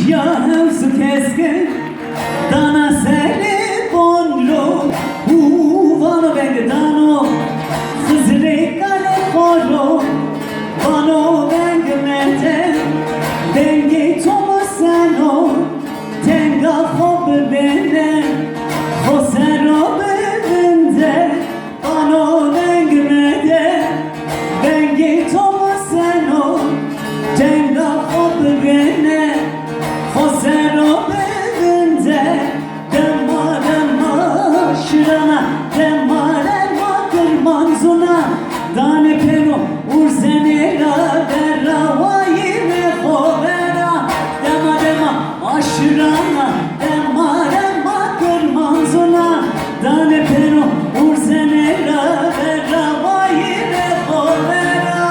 Ya hevzu keskin dana seli bonlo vano beng dano khizre kale khoro vano beng mete bengi tomasano tenga khob bene khosero bende vano beng mete bengi tomasano tenga khob bene khosero bende dema dema shirana dema dema kırmanzuna dane pero urzenera vera vayime khovera dema dema aşırana dema dema kırmanzuna dane pero urzenera vera vayime khovera.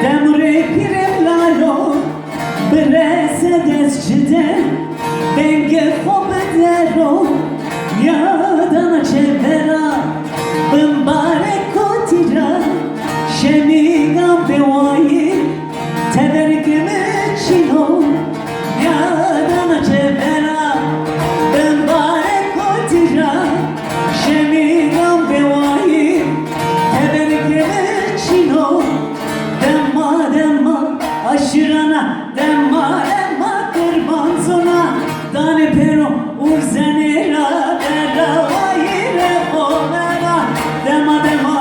Demre pirelaro berese descide benge fobedero yadana çevera bımbare kotira şemigam bevayi teberkeme çino yadana çevera bımbare kotira şemigam bevayi teberkeme çino dema dema aşırana dema dema kırmanzuna dane pero urzenera dera vayire kovera dema dema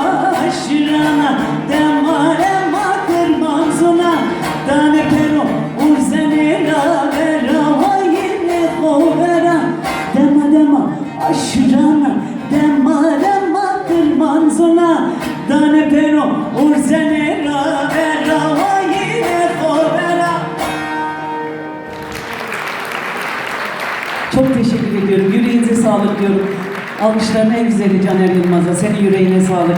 aşırana dema dema kırmanzuna dane pero urzenera dera vayire kovera dema dema aşırana dema dema kırmanzuna dane pero urzenera dera vayire kovera. Çok teşekkür ediyorum. Yüreğinize sağlık diyorum. Alkışların en güzeli Caner Yılmaz'a. Senin yüreğine sağlık.